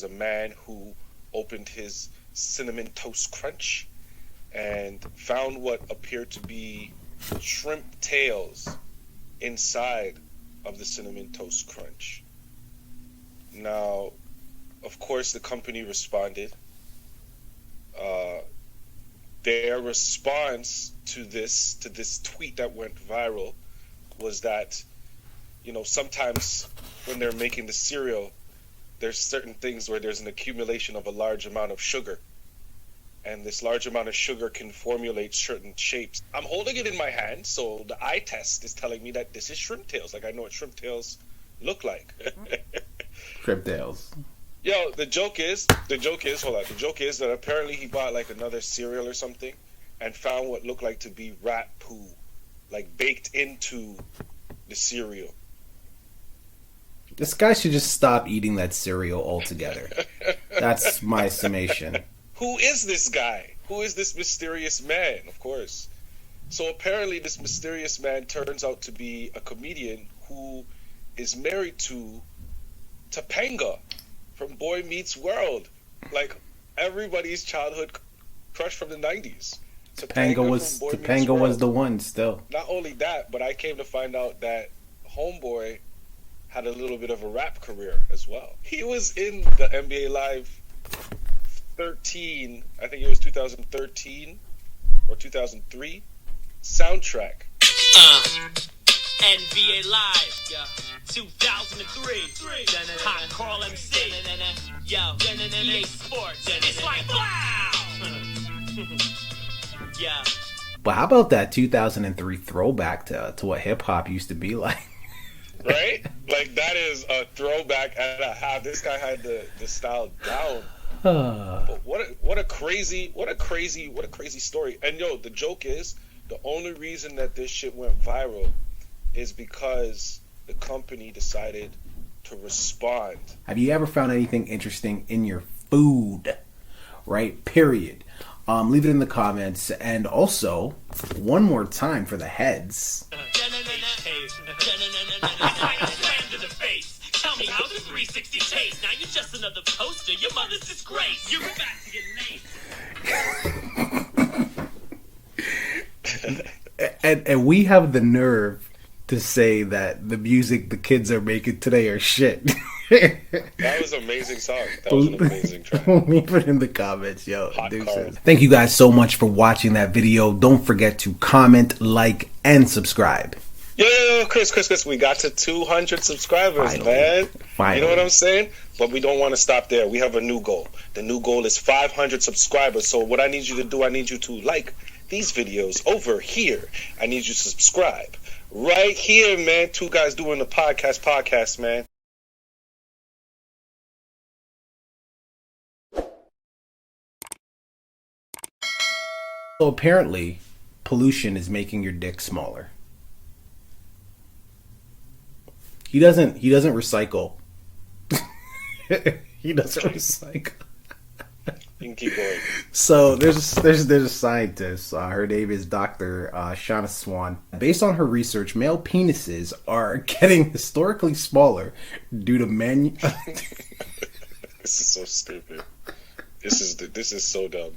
a man who opened his cinnamon toast crunch and found what appeared to be shrimp tails inside of the cinnamon toast crunch. Now, of course, the company responded. Their response to this tweet that went viral was that, sometimes when they're making the cereal, there's certain things where there's an accumulation of a large amount of sugar. And this large amount of sugar can formulate certain shapes. I'm holding it in my hand, so the eye test is telling me that this is shrimp tails. Like, I know what shrimp tails look like. Shrimp tails. Yo, the joke is that apparently he bought like another cereal or something and found what looked like to be rat poo, like baked into the cereal. This guy should just stop eating that cereal altogether. That's my summation. Who is this guy? Who is this mysterious man? Of course. So apparently this mysterious man turns out to be a comedian who is married to Topanga from Boy Meets World. Like everybody's childhood crush from the 90s. Topanga was the one still. Not only that, but I came to find out that Homeboy had a little bit of a rap career as well. He was in the NBA Live 13, I think it was 2013 or 2003 soundtrack. NBA Live, yeah. 2003. Hot Carl MC. Yo, EA Sports. It's like, wow! Yeah. But how about that 2003 throwback to what hip-hop used to be like? Right? Like, that is a throwback and a half. This guy had the style down. But what a crazy story. And yo, the joke is, the only reason that this shit went viral is because the company decided to respond. Have you ever found anything interesting in your food? Right? Period. Leave it in the comments. And also, one more time for the heads. Tell me how the 360 tastes. Now you're just another poster. Your mother's disgrace. You're back to your name. And we have the nerve to say that the music the kids are making today are shit. That was an amazing song. That was an amazing track. Leave it in the comments, yo. Thank you guys so much for watching that video. Don't forget to comment, like, and subscribe. Yo, Chris, we got to 200 subscribers, man. Finally. You know what I'm saying? But we don't want to stop there. We have a new goal. The new goal is 500 subscribers. So what I need you to do, I need you to like these videos over here. I need you to subscribe right here, man. Two guys doing the podcast, man. So apparently, pollution is making your dick smaller. He doesn't recycle. He doesn't recycle. You can keep going. So there's a scientist. Her name is Dr. Shauna Swan. Based on her research, male penises are getting historically smaller due to This is so stupid. This is so dumb.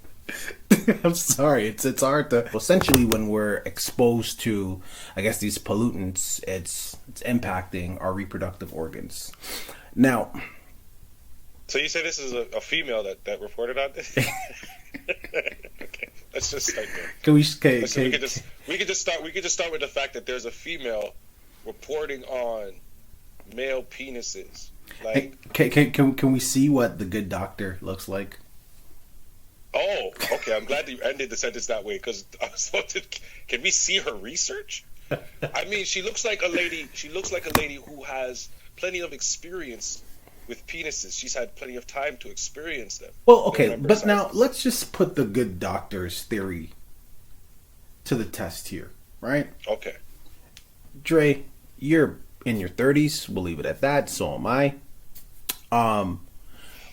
I'm sorry. It's hard to. Essentially, when we're exposed to, I guess, these pollutants, it's impacting our reproductive organs. Now. So you say this is a female that reported on this? Okay, let's just start there. We could just start with the fact that there's a female reporting on male penises. Like, can we see what the good doctor looks like? Oh, okay. I'm glad that you ended the sentence that way, because I was about to. Can we see her research? I mean, she looks like a lady. She looks like a lady who has plenty of experience with penises. She's had plenty of time to experience them. Well, okay, but now let's just put the good doctor's theory to the test here, right? Okay. Dre, you're in your 30s. We'll leave it at that. So am I.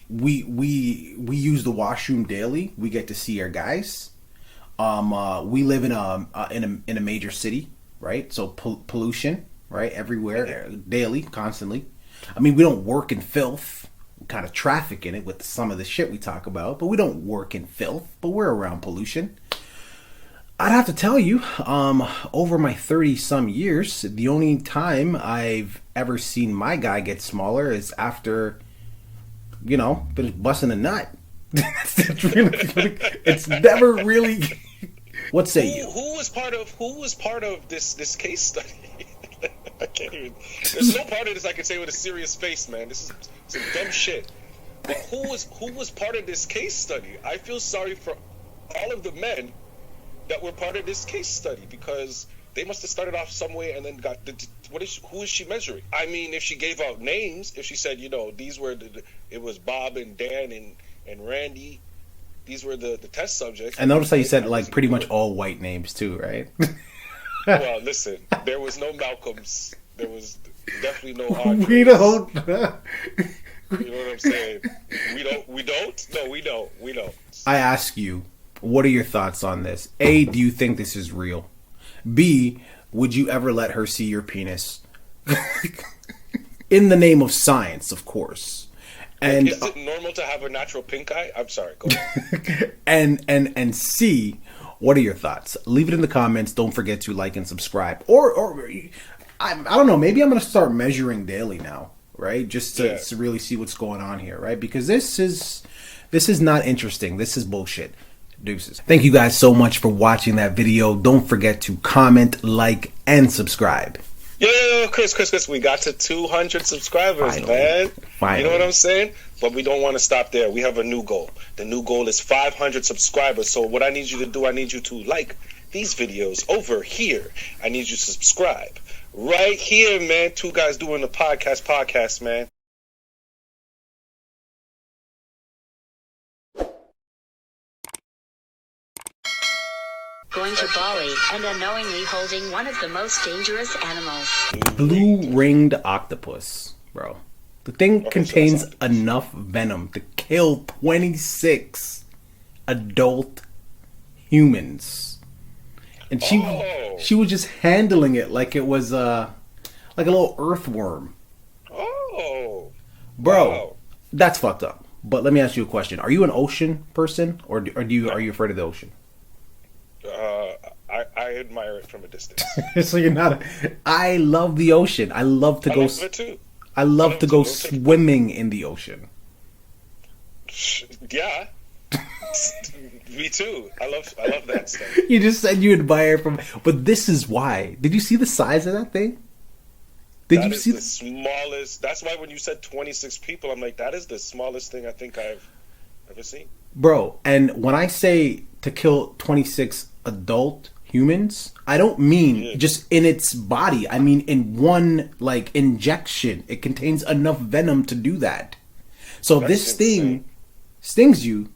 We use the washroom daily. We get to see our guys. We live in a major city, right? So pollution, right, everywhere, daily, constantly. I mean, we don't work in filth, kind of traffic in it with some of the shit we talk about, but we don't work in filth, but we're around pollution. I'd have to tell you, over my 30-some years, the only time I've ever seen my guy get smaller is after, been busting a nut. It's never really... What say you? Who was part of this case study? I can't even... There's no part of this I can say with a serious face, man. This is some dumb shit. But who was part of this case study? I feel sorry for all of the men that were part of this case study, because they must have started off some way and then got who is she measuring? I mean, if she gave out names, if she said, these were it was Bob and Dan and Randy, these were the test subjects. And notice how you said like pretty much all white names too, right? Well, listen, there was no Malcolms, there was definitely no Andres. We don't. You know what I'm saying? We don't. No, we don't. I ask you, what are your thoughts on this? A, do you think this is real? B, would you ever let her see your penis? In the name of science, of course. And is it normal to have a natural pink eye? I'm sorry, go ahead. and C, what are your thoughts? Leave it in the comments. Don't forget to like and subscribe. Or I don't know, maybe I'm going to start measuring daily now, right? Just to really see what's going on here, right? Because this is not interesting. This is bullshit. Deuces. Thank you guys so much for watching that video. Don't forget to comment, like, and subscribe. Yo, Chris, we got to 200 subscribers, man. Finally. You know what I'm saying? But we don't want to stop there. We have a new goal. The new goal is 500 subscribers. So what I need you to do, I need you to like these videos over here. I need you to subscribe. Right here, man. Two guys doing the podcast, man. Going to Bali and unknowingly holding one of the most dangerous animals. Blue-ringed octopus, bro. The thing contains enough venom to kill 26 adult humans. And she was just handling it like it was like a little earthworm. Oh. Bro, wow. That's fucked up. But let me ask you a question. Are you an ocean person or are you afraid of the ocean? I admire it from a distance. So you're not. I love the ocean. I love to go. Love it too. I love to go swimming in the ocean. Yeah. Me too. I love that stuff. You just said you admire from, but this is why. Did you see the size of that thing? Did you see the smallest? That's why when you said 26 people, I'm like, that is the smallest thing I think I've ever seen. Bro, and when I say to kill 26 adult humans, I don't mean just in its body. I mean in one injection. It contains enough venom to do that. So if this thing stings you,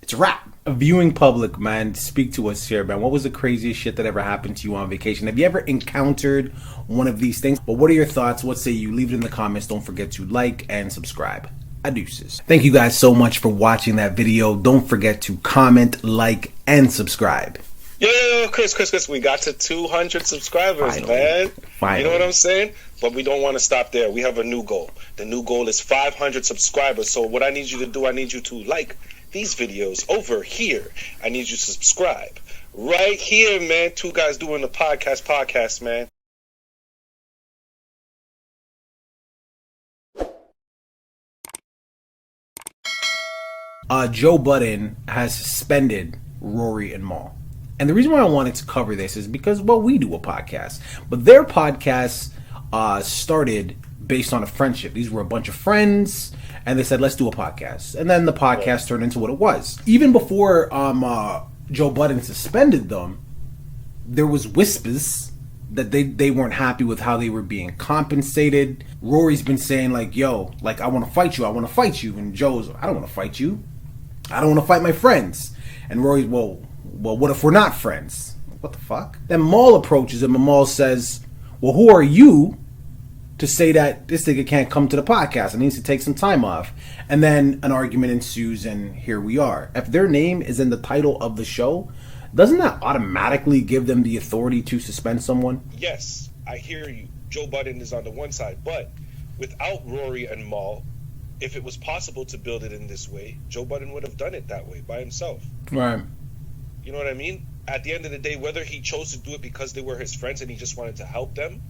it's a wrap. A viewing public, man, speak to us here, man. What was the craziest shit that ever happened to you on vacation? Have you ever encountered one of these things? But what are your thoughts? What say you? Leave it in the comments. Don't forget to like and subscribe. Adeuces. Thank you guys so much for watching that video. Don't forget to comment, like, and subscribe. Yo, Chris, we got to 200 subscribers, man. Finally. You know what I'm saying? But we don't want to stop there. We have a new goal. The new goal is 500 subscribers. So what I need you to do, I need you to like these videos over here. I need you to subscribe. Right here, man. Two guys doing the podcast, man. Joe Budden has suspended Rory and Mal. And the reason why I wanted to cover this is because, well, we do a podcast. But their podcast started based on a friendship. These were a bunch of friends, and they said, let's do a podcast. And then the podcast turned into what it was. Even before Joe Budden suspended them, there was whispers that they weren't happy with how they were being compensated. Rory's been saying, yo, I want to fight you. And Joe's, I don't want to fight you. I don't want to fight my friends. And Rory's, well, what if we're not friends? What the fuck? Then Mal approaches him, and Mal says, well, who are you to say that this nigga can't come to the podcast and needs to take some time off? And then an argument ensues, and here we are. If their name is in the title of the show, doesn't that automatically give them the authority to suspend someone? Yes, I hear you. Joe Budden is on the one side, but without Rory and Mal, if it was possible to build it in this way, Joe Budden would have done it that way by himself. Right. You know what I mean? At the end of the day, whether he chose to do it because they were his friends and he just wanted to help them,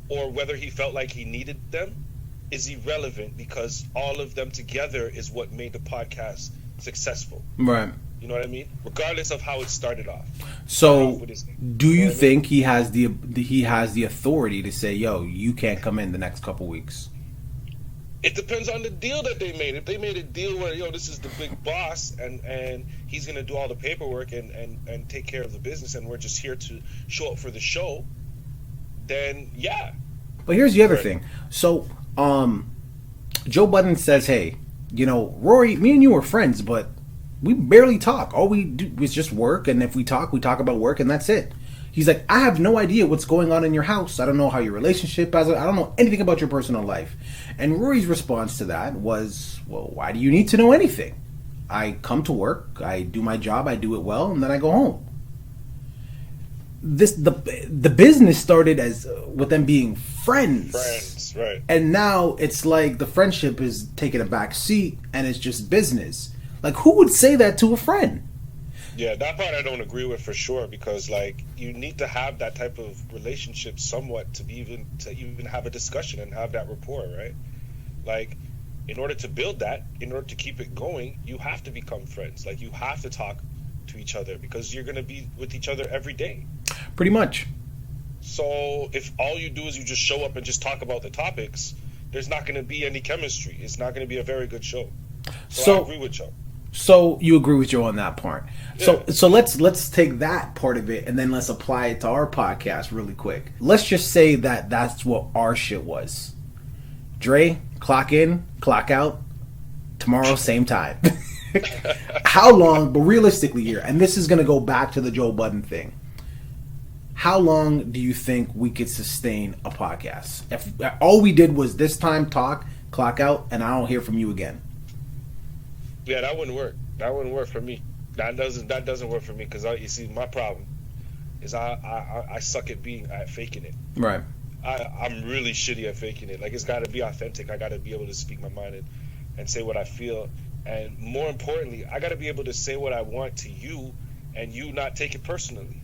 or whether he felt like he needed them, is irrelevant, because all of them together is what made the podcast successful. Right. You know what I mean? Regardless of how it started off. So, do you think he has the authority to say, "Yo, you can't come in the next couple weeks"? It depends on the deal that they made. If they made a deal where, yo, this is the big boss and he's gonna do all the paperwork and take care of the business, and we're just here to show up for the show, then yeah. But here's the other thing. So, Joe Budden says, "Hey, you know, Rory, me and you are friends, but we barely talk. All we do is just work, and if we talk about work, and that's it." He's like, "I have no idea what's going on in your house. I don't know how your relationship is. I don't know anything about your personal life." And Rory's response to that was, "Well, why do you need to know anything? I come to work, I do my job, I do it well, and then I go home." The business started as with them being friends. Friends, right. And now it's like the friendship is taking a back seat, and it's just business. Like, who would say that to a friend? Yeah, that part I don't agree with for sure, because like you need to have that type of relationship somewhat to even have a discussion and have that rapport, right? Like, in order to build that, in order to keep it going, you have to become friends. Like, you have to talk to each other because you're going to be with each other every day. Pretty much. So if all you do is you just show up and just talk about the topics, there's not going to be any chemistry. It's not going to be a very good show. So I agree with Joe. So you agree with Joe on that part. Yeah. So let's take that part of it and then let's apply it to our podcast really quick. Let's just say that that's what our shit was. Dre, clock in, clock out, tomorrow same time. How long, but realistically here, and this is going to go back to the Joe Budden thing. How long do you think we could sustain a podcast? If all we did was this time talk, clock out, and I don't hear from you again. Yeah, that wouldn't work. That wouldn't work for me. That doesn't work for me, because you see, my problem is I suck at faking it. Right. I'm really shitty at faking it. Like, it's got to be authentic. I got to be able to speak my mind and say what I feel. And more importantly, I got to be able to say what I want to you and you not take it personally.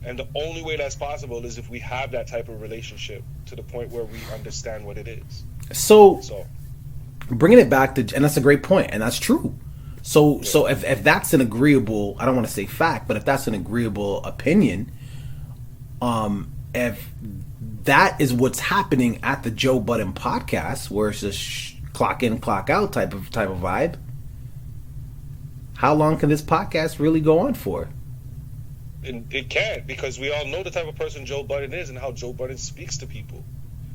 And the only way that's possible is if we have that type of relationship to the point where we understand what it is. So bringing it back to, and that's a great point, and that's true. So if that's an agreeable, I don't want to say fact, but if that's an agreeable opinion, if that is what's happening at the Joe Budden podcast, where it's just clock in, clock out type of vibe, how long can this podcast really go on for? It can't, because we all know the type of person Joe Budden is and how Joe Budden speaks to people.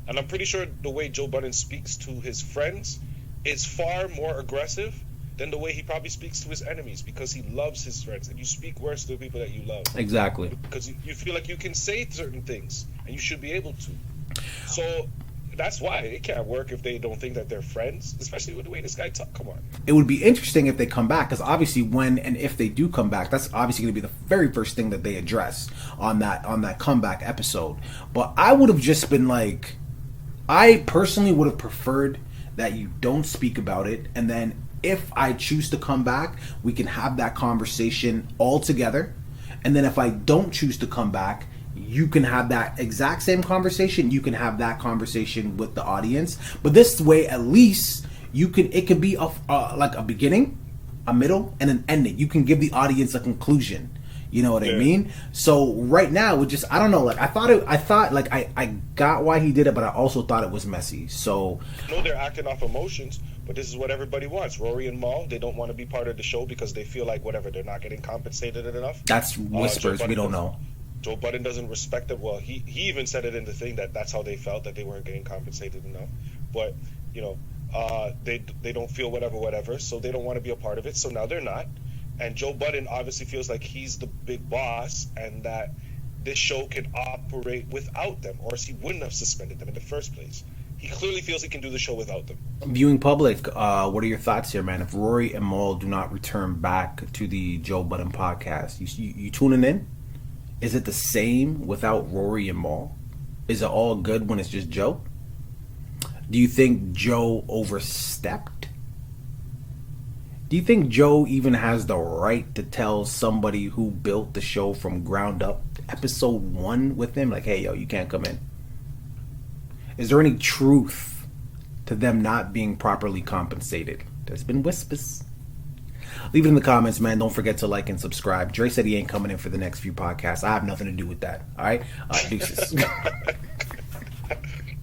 And I'm pretty sure the way Joe Budden speaks to his friends is far more aggressive than the way he probably speaks to his enemies, because he loves his friends, and you speak worse to the people that you love. Exactly. Because you feel like you can say certain things, and you should be able to. So that's why it can't work if they don't think that they're friends, especially with the way this guy talks. Come on. It would be interesting if they come back, because obviously when and if they do come back, that's obviously going to be the very first thing that they address on that comeback episode. But I would have just been like, I personally would have preferred that you don't speak about it, and then if I choose to come back, we can have that conversation all together. And then if I don't choose to come back, you can have that exact same conversation. You can have that conversation with the audience. But this way, at least it could be like a beginning, a middle, and an ending. You can give the audience a conclusion. You know what I mean? So right now, it just, I don't know. Like, I got why he did it, but I also thought it was messy. So I know they're acting off emotions, but this is what everybody wants. Rory and Mal, they don't want to be part of the show because they feel like whatever, they're not getting compensated enough. That's whispers. We don't know. Joe Budden doesn't respect it. Well, he even said it in the thing that's how they felt, that they weren't getting compensated enough. But, you know, they don't feel whatever, so they don't want to be a part of it. So now they're not. And Joe Budden obviously feels like he's the big boss and that this show can operate without them, or else he wouldn't have suspended them in the first place. He clearly feels he can do the show without them. Viewing public, what are your thoughts here, man? If Rory and Mal do not return back to the Joe Budden podcast, you tuning in? Is it the same without Rory and Mal? Is it all good when it's just Joe? Do you think Joe overstepped? Do you think Joe even has the right to tell somebody who built the show from ground up, episode 1 with him, like, hey, yo, you can't come in? Is there any truth to them not being properly compensated? There's been whispers. Leave it in the comments, man. Don't forget to like and subscribe. Dre said he ain't coming in for the next few podcasts. I have nothing to do with that. All right? Deuces.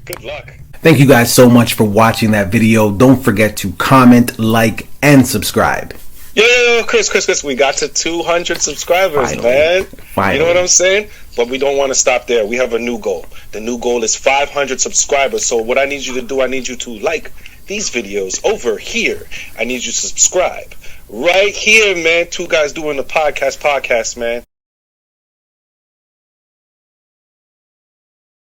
Good luck. Thank you guys so much for watching that video. Don't forget to comment, like, and subscribe. Yo, Chris, we got to 200 subscribers, man. Finally. You know what I'm saying? But we don't want to stop there. We have a new goal. The new goal is 500 subscribers. So what I need you to do, I need you to like these videos over here. I need you to subscribe right here, man. Two guys doing the podcast, man.